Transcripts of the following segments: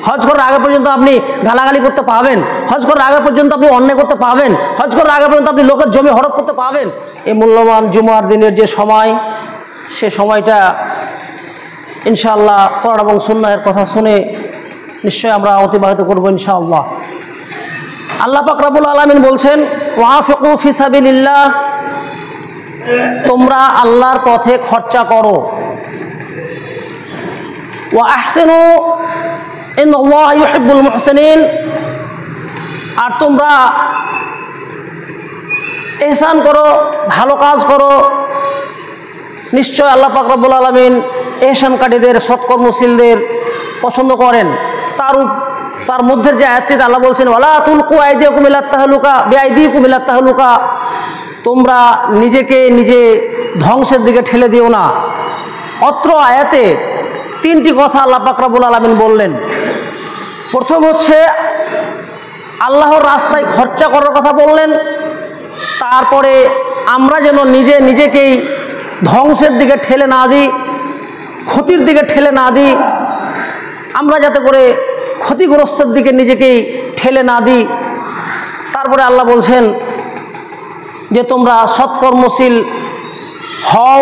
হজ করার আগে পর্যন্ত আপনি গালাগালি করতে পাবেন, হজ করার আগে পর্যন্ত আপনি অন্যায় করতে পাবেন, হজ করার আগে পর্যন্ত আপনি লোকের জমি হড়প করতে পাবেন। এই মূল্যবান জুমার দিনের যে সময়, সে সময়টা ইনশাআল্লাহ কোরআন এবং সুন্নাহের কথা শুনে নিশ্চয় আমরা অতিবাহিত করব ইনশাআল্লাহ। আল্লাহ পাক রব্বুল আলামিন বলছেন, ওয়াফিকু ফি সাবিলিল্লাহ, তোমরা আল্লাহর পথে খরচা করো। ওয়া আহসিনু ইন্নাল্লাহা ইউহিব্বুল মুহসিনিন, আর তোমরা ইহসান করো, ভালো কাজ করো। নিশ্চয় আল্লাহ পাক রব্বুল আলামিন ইহসানকারীদের, সৎকর্মশীলদের পছন্দ করেন। তার মধ্যে যে আয়াতটিতে আল্লাহ বলছেন, ওয়ালা তুলকু আইদিয়াকুম ইলা তাহলুকা বিআইদিকুম ইলা তাহলুকা, তোমরা নিজেকে নিজে ধ্বংসের দিকে ঠেলে দিও না। অত্র আয়াতে তিনটি কথা আল্লাহ পাক রব্বুল আলামিন বললেন। প্রথম হচ্ছে আল্লাহর রাস্তায় খরচা করার কথা বললেন। তারপরে আমরা যেন নিজেকেই ধ্বংসের দিকে ঠেলে না দিই, ক্ষতির দিকে ঠেলে না দিই, আমরা যাতে করে ক্ষতিগ্রস্তের দিকে নিজেকেই ঠেলে না দিই। তারপরে আল্লাহ বলছেন যে তোমরা সৎকর্মশীল হও।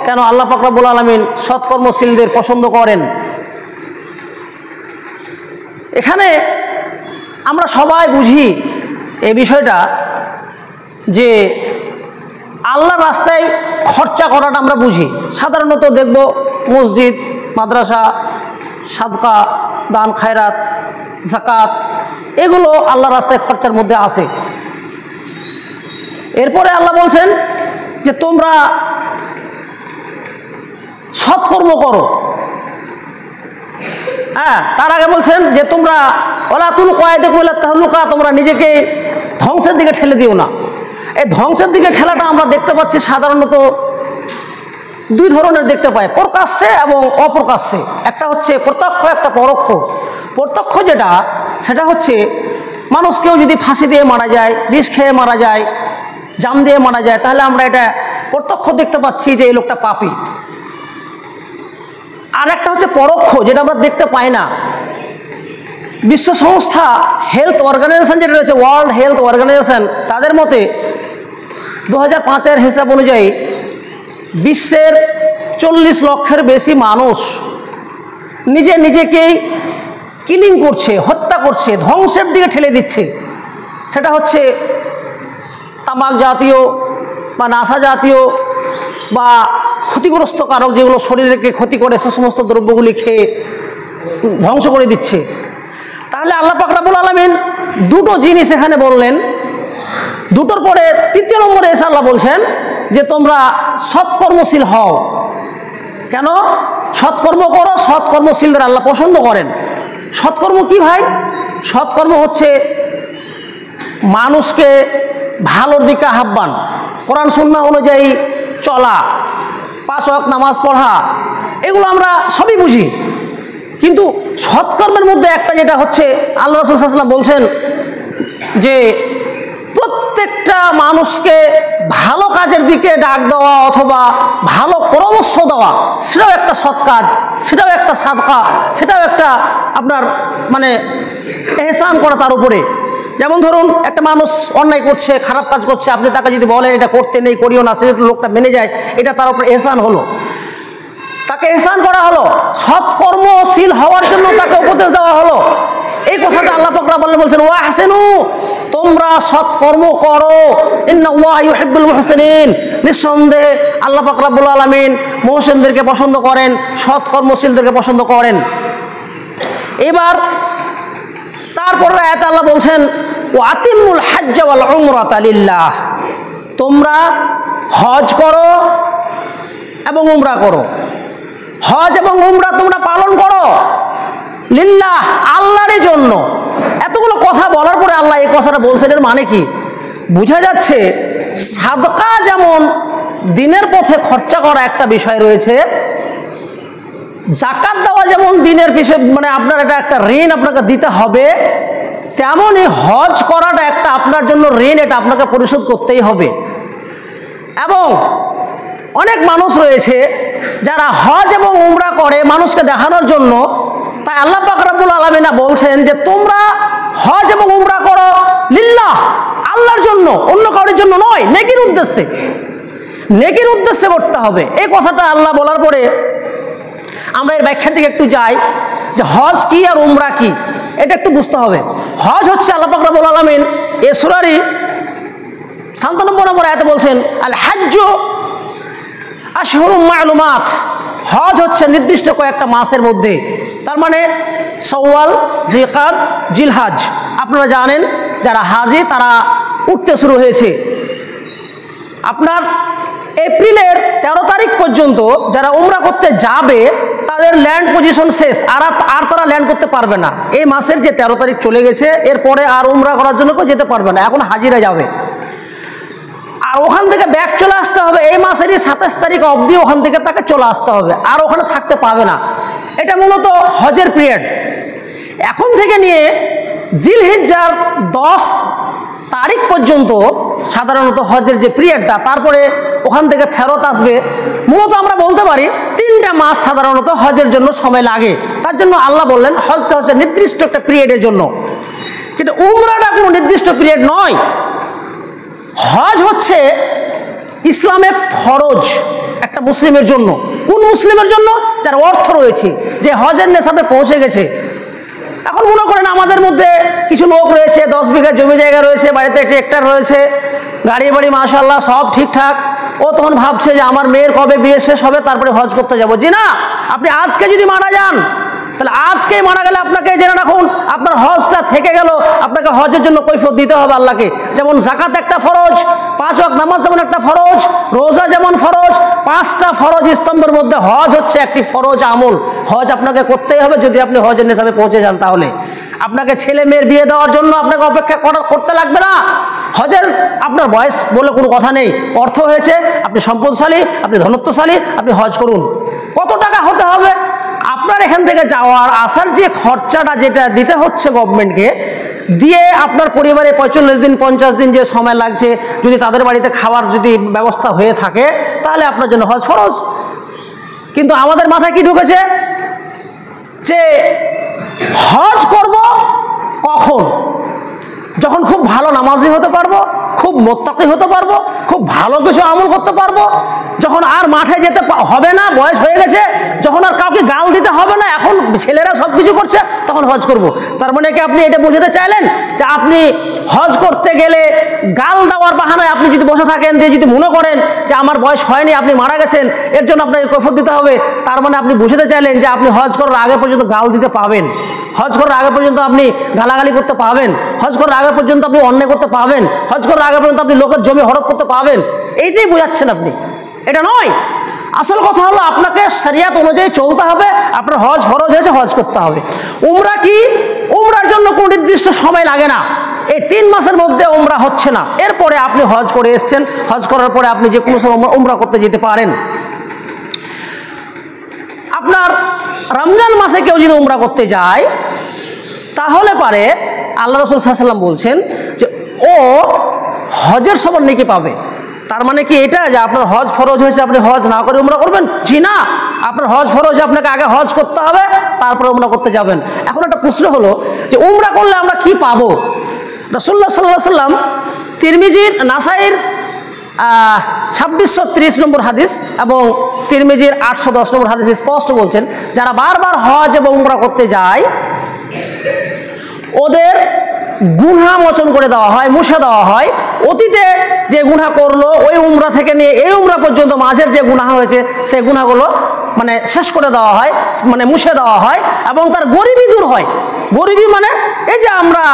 কেন? আল্লাহ পাক রব্বুল আলামিন সৎকর্মশীলদের পছন্দ করেন। এখানে আমরা সবাই বুঝি এই বিষয়টা যে আল্লাহর রাস্তায় খরচা করাটা আমরা বুঝি। সাধারণত দেখব মসজিদ, মাদ্রাসা, সাদকা, দান, খায়রাত, যাকাত, এগুলো আল্লাহর রাস্তায় খরচার মধ্যে আসে। এরপরে আল্লাহ বলছেন যে তোমরা সৎকর্ম করো। হ্যাঁ, তার আগে বলছেন যে তোমরা ওয়ালা তুলকু আইদিয়াকুম ইলা তাহলুকা, তোমরা নিজেকে ধ্বংসের দিকে ঠেলে দিও না। এই ধ্বংসের দিকে ঠেলাটা আমরা দেখতে পাচ্ছি সাধারণত দুই ধরনের দেখতে পাই, প্রকাশ্যে এবং অপ্রকাশ্যে। একটা হচ্ছে প্রত্যক্ষ, একটা পরোক্ষ। প্রত্যক্ষ যেটা, সেটা হচ্ছে মানুষ কেউ যদি ফাঁসি দিয়ে মারা যায়, বিষ খেয়ে মারা যায়, জাম দিয়ে মারা যায়, তাহলে আমরা এটা প্রত্যক্ষ দেখতে পাচ্ছি যে এই লোকটা পাপী। আর একটা হচ্ছে পরোক্ষ, যেটা আমরা দেখতে পাই না। বিশ্ব সংস্থা হেলথ অর্গানাইজেশন যেটা রয়েছে, ওয়ার্ল্ড হেলথ অর্গানাইজেশন, তাদের মতে 2005-এর হিসাব অনুযায়ী বিশ্বের 40 লক্ষের বেশি মানুষ নিজেকেই কিলিং করছে, হত্যা করছে, ধ্বংসের দিকে ঠেলে দিচ্ছে। সেটা হচ্ছে তামাক জাতীয় বা নাশা জাতীয় বা ক্ষতিগ্রস্ত কারক, যেগুলো শরীরকে ক্ষতি করে, সে সমস্ত দ্রব্যগুলি খেয়ে ধ্বংস করে দিচ্ছে। তাহলে আল্লাহ পাক রব্বুল আলামিন দুটো জিনিস এখানে বললেন। দুটোর পরে তৃতীয় নম্বরে এসে আল্লাহ বলছেন যে তোমরা সৎকর্মশীল হও। কেন? সৎকর্ম করো, সৎকর্মশীলদের আল্লাহ পছন্দ করেন। সৎকর্ম কি ভাই? সৎকর্ম হচ্ছে মানুষকে ভালোর দিকে আহ্বান, কোরআন সুন্নাহ অনুযায়ী চলা, 5 ওয়াক্ত নামাজ পড়া, এগুলো আমরা সবই বুঝি। কিন্তু সৎকর্মের মধ্যে একটা যেটা হচ্ছে, আল্লাহ রাসূল সাল্লাল্লাহু আলাইহি ওয়াসাল্লাম বলছেন যে প্রত্যেকটা মানুষকে ভালো কাজের দিকে ডাক দেওয়া অথবা ভালো পরামর্শ দেওয়া, সেটাও একটা সৎ কাজ, সেটাও একটা সাদকা, সেটাও একটা আপনার মানে ইহসান করা তার উপরে। যেমন ধরুন একটা মানুষ অন্যায় করছে, খারাপ কাজ করছে, আপনি তাকে যদি বলেন এটা করতে নেই, করিও না, সেটা লোকটা মেনে যায়, এটা তার উপরে ইহসান হলো, তাকে ইহসান করা হলো। সৎকর্মশীল হওয়ার জন্য তাকে উপদেশ দেওয়া হলো। এই কথাটা আল্লাহ পাক রব্বুল আলামিন বলছেন, ওয়া আহসিনু, তোমরা সৎকর্ম করো, ইন্নাল্লাহা ইউহিব্বুল মুহসিনিন, নিঃসন্দেহে আল্লাহ পাক রব্বুল আলামিন মুহসিনদেরকে পছন্দ করেন, সৎকর্মশীলদেরকে পছন্দ করেন। এবার তারপর আয়াতে আল্লাহ বলছেন, ওয়া আতিমুল হজ্জ ওয়াল উমরাতা লিল্লাহ, তোমরা হজ করো এবং উমরা করো। হজ এবং উমরা তোমরা পালন করো লিল্লাহ, আল্লাহর জন্য। এতগুলো কথা বলার পরে আল্লাহ এই কথাটা বলছেন, এর মানে কি? বোঝা যাচ্ছে সাদকা যেমন দিনের পথে খরচা করা একটা বিষয় রয়েছে, যাকাত দেওয়া যেমন দিনের পিছনে মানে আপনার এটা একটা ঋণ আপনাকে দিতে হবে, তেমনই হজ করাটা একটা আপনার জন্য ঋণ, এটা আপনাকে পরিশোধ করতেই হবে। এবং অনেক মানুষ রয়েছে যারা হজ এবং উমরা করে মানুষকে দেখানোর জন্য, তাই আল্লাহ পাক রব্বুল আলামিন জন্য, অন্য কারোর জন্য নয়, নেকির উদ্দেশ্যে, নেকির উদ্দেশ্যে করতে হবে। এই কথাটা আল্লাহ বলার পরে আমরা এর ব্যাখ্যার দিকে একটু যাই যে হজ কি আর উমরা কি, এটা একটু বুঝতে হবে। হজ হচ্ছে আল্লাহ পাক রব্বুল আলামিন এই সূরারই 97 নম্বর আয়াতে বলছেন আল হাজ্জু আশহুরুম মা'লুমাত, হজ হচ্ছে নির্দিষ্ট কয়েকটা মাসের মধ্যে, তার মানে শাওয়াল, জিলকাদ, জিলহজ। আপনারা জানেন যারা হাজি তারা উঠতে শুরু হয়েছে। আপনার এপ্রিলের 13 তারিখ পর্যন্ত যারা উমরা করতে যাবে তাদের ল্যান্ড পজিশন শেষ, আর তারা ল্যান্ড করতে পারবে না। এই মাসের যে 13 তারিখ চলে গেছে এরপরে আর উমরা করার জন্য কেউ যেতে পারবে না, এখন হাজিরা যাবে। আর ওখান থেকে ব্যাক চলে আসতে হবে এই মাসেরই 27 তারিখ অবধি, ওখান থেকে তাকে চলে আসতে হবে, আর ওখানে থাকতে পাবে না। এটা মূলত হজের পিরিয়ড। এখন থেকে নিয়ে জিলহিজ্জার 10 তারিখ পর্যন্ত সাধারণত হজের যে পিরিয়ডটা, তারপরে ওখান থেকে ফেরত আসবে। মূলত আমরা বলতে পারি 3টা মাস সাধারণত হজের জন্য সময় লাগে। তার জন্য আল্লাহ বললেন হজটা হচ্ছে নির্দিষ্ট একটা পিরিয়ডের জন্য, কিন্তু উমরাটা কোনো নির্দিষ্ট পিরিয়ড নয়। হজ হচ্ছে ইসলামে ফরজ একটা মুসলিমের জন্য। কোন মুসলিমের জন্য? যার অর্থ রয়েছে, যে হজের নেশাবে পৌঁছে গেছে। এখন মনে করেন আমাদের মধ্যে কিছু লোক রয়েছে, 10 বিঘা জমি জায়গা রয়েছে, বাড়িতে ট্রেক্টর রয়েছে, গাড়ি বাড়ি মাশাআল্লাহ সব ঠিকঠাক। ও তখন ভাবছে যে আমার মেয়ের কবে বিয়ে শেষ হবে, তারপরে হজ করতে যাব। জি না, আপনি আজকে যদি মারা যান তাহলে আজকেই মারা গেলে আপনাকে জেনে রাখুন আপনার হজটা থেকে গেল, আপনাকে হজের জন্য কৈফিয়ত দিতে হবে আল্লাহকে। যেমন যাকাত একটা ফরজ, 5 ওয়াক্ত নামাজ যেমন একটা ফরজ, রোজা যেমন ফরজ, 5টা ফরজ স্তম্ভের মধ্যে হজ হচ্ছে একটি ফরজ আমল। হজ আপনাকে করতেই হবে যদি আপনি হজের নিসাবে পৌঁছে যান। তাহলে আপনাকে ছেলে মেয়ের বিয়ে দেওয়ার জন্য আপনাকে অপেক্ষা করতে লাগবে না। হজের আপনার বয়স বলে কোনো কথা নেই, অর্থ হয়েছে, আপনি সম্পদশালী, আপনি ধনত্বশালী, আপনি হজ করুন। কত টাকা হতে হবে? আপনার এখান থেকে যাওয়ার আসার যে খরচাটা যেটা দিতে হচ্ছে গভর্নমেন্টকে, দিয়ে আপনার পরিবারে 45 দিন 50 দিন যে সময় লাগছে, যদি তাদের বাড়িতে খাওয়ার যদি ব্যবস্থা হয়ে থাকে তাহলে আপনার জন্য হজ ফরজ। কিন্তু আমাদের মাথায় কি ঢুকেছে যে হজ করব কখন? যখন খুব ভালো নামাজি হতে পারবো, খুব মোত্তাকি হতে পারবো, খুব ভালো কিছু আমল করতে পারবো, যখন আর মাঠে যেতে হবে না, বয়স হয়ে গেছে, যখন আর কাউকে গাল দিতে হবে না, এখন ছেলেরা সব কিছু করছে, তখন হজ করব। তার মানে কি আপনি এটা বোঝাতে চাইলেন যে আপনি হজ করতে গেলে গাল দেওয়ার বাহানায় আপনি যদি বসে থাকেন, দিয়ে যদি মনে করেন যে আমার বয়স হয়নি, আপনি মারা গেছেন, এর জন্য আপনাকে কৈফিয়ত দিতে হবে, তার মানে আপনি বুঝাতে চাইলেন যে আপনি হজ করার আগে পর্যন্ত গাল দিতে পাবেন, হজ করার আগে পর্যন্ত আপনি গালাগালি করতে পাবেন, হজ করার আগে পর্যন্ত আপনি অন্যায় করতে পাবেন, হজ করার আগে পর্যন্ত আপনি লোকের জমি হড়প করতে পাবেন। এইটাই বোঝাচ্ছেন আপনি, এটা নয়। আসল কথা হলো আপনাকে শরিয়াত অনুযায়ী চলতে হবে, আপনার হজ ফরজ হয়েছে, হজ করতে হবে। উমরা কি? উমরার জন্য কোনো নির্দিষ্ট সময় লাগে না। এই 3 মাসের মধ্যে উমরা হচ্ছে না, এরপরে আপনি হজ করে এসছেন, হজ করার পরে আপনি যে কোনো সময় উমরা করতে যেতে পারেন। আপনার রমজান মাসে কেউ যদি উমরা করতে যায় তাহলে পারে আল্লাহ রাসূল সাল্লাল্লাহু আলাইহি ওয়াসাল্লাম বলছেন যে ও হজের সমান নেকি পাবে। তার মানে কি এটা যে আপনার হজ ফরজ হয়েছে, আপনি হজ না করে উমরা করবেন? জি না, আপনার হজ ফরজ, আপনাকে আগে হজ করতে হবে, তারপরে উমরা করতে যাবেন। এখন একটা প্রশ্ন হলো যে উমরা করলে আমরা কি পাবো? রাসূলুল্লাহ সাল্লাল্লাহু আলাইহি ওয়াসাল্লাম তিরমিজির, নাসাইর 2630 নম্বর হাদিস এবং তিরমিজির 810 নম্বর হাদিস স্পষ্ট বলছেন, যারা বারবার হজ এবং উমরা করতে যায় ওদের গুনাহ মোচন করে দেওয়া হয়, মুছে দেওয়া হয়। অতীতে যে গুনাহ করলো ওই উমরা থেকে নিয়ে এই উমরা পর্যন্ত মাঝের যে গুনাহ হয়েছে সেই গুনাহগুলো মানে শেষ করে দেওয়া হয়, মানে মুছে দেওয়া হয়, এবং তার গরিবি দূর হয়। গরিবি মানে এই যে আমরা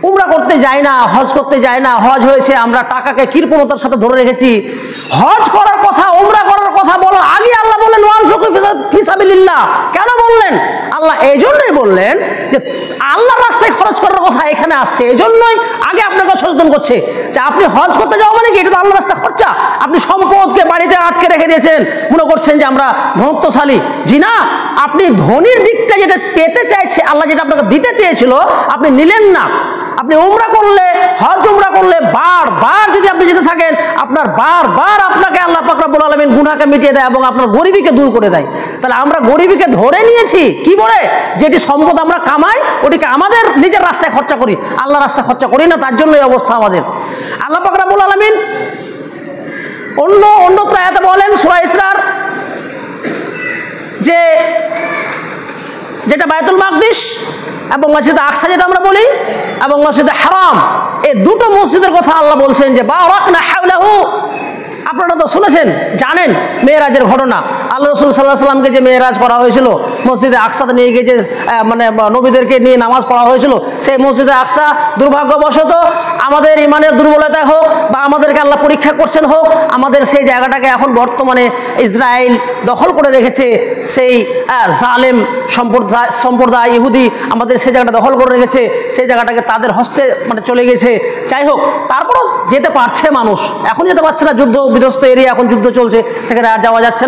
উমরা করতে যাই না, হজ করতে যাই না, হজ হয়েছে, আমরা টাকাকে কৃপণতার সাথে ধরে রেখেছি। হজ করার কথা, উমরা করার কথা বলার আগে আল্লাহ বললেন ওয়ানফিকু ফি সাবিলিল্লাহ। কেন বললেন? আল্লাহ এই জন্যই বললেন যে আল্লাহর রাস্তায় খরচ করার কথা এখানে আসছে, এই জন্যই আগে আপনাকে সচেতন করছে যে আপনি হজ করতে যাও মানে কি, এটা তো আল্লাহর রাস্তায় খরচা। আপনি সম্পদকে বাড়িতে আটকে রেখে দিয়েছেন, মনে করছেন যে আমরা ধনত্বশালী। জি না, আপনি ধনির দিকটা যেটা পেতে চাইছে, আল্লাহ যেটা আপনাকে দিতে চেয়েছিল আপনি নিলেন না। আপনি উমরা করলে, হজ উমরা করলে বারবার যদি আপনি যেতে থাকেন, আপনার বারবার আপনাকে আল্লাহ পাক রব্বুল আলামিন গুনাহকে মিটিয়ে দেয় এবং আপনার গরিবীকে দূর করে দেয়। তাহলে আমরা গরিবীকে ধরে নিয়েছি কি বলে, যেটি সম্পদ আমরা কামাই ওটিকে আমাদের নিজের রাস্তায় খরচা করি, আল্লাহ রাস্তায় খরচা করি না, তার জন্য এই অবস্থা আমাদের। আল্লাহ পাক রব্বুল আলামিন অন্যত্র আয়াতে বলেন সূরা ইসরার যে যেটা বায়তুল মাকদিস এবং মসজিদে আকসা যেটা আমরা বলি এবং মসজিদে হারাম, এই দুটো মসজিদের কথা আল্লাহ বলছেন যে বারাকনা হাওলাহু। আপনারা তো শুনেছেন, জানেন মেয়েরাজের ঘটনা। আল্লাহ রাসূল সাল্লাল্লাহু আলাইহি সাল্লামকে যে মেয়েরাজ করা হয়েছিল, মসজিদে আকসাতে নিয়ে গিয়ে যে নবীদেরকে নিয়ে নামাজ পড়া হয়েছিল, সেই মসজিদে আকসা দুর্ভাগ্যবশত আমাদের ইমানের দুর্বলতায় হোক বা আমাদেরকে আল্লাহ পরীক্ষা করছেন হোক, আমাদের সেই জায়গাটাকে এখন বর্তমানে ইসরায়েল দখল করে রেখেছে। সেই জালেম সম্প্রদায় ইহুদি আমাদের সেই জায়গাটা দখল করে রেখেছে, সেই জায়গাটাকে তাদের হস্তে চলে গেছে। যাই হোক, তারপরও যেতে পারছে মানুষ, এখন যেতে পারছে না, যুদ্ধ বিধ্বস্ত এরিয়া, এখন যুদ্ধ চলছে, সেখানে আর যাওয়া যাচ্ছে না।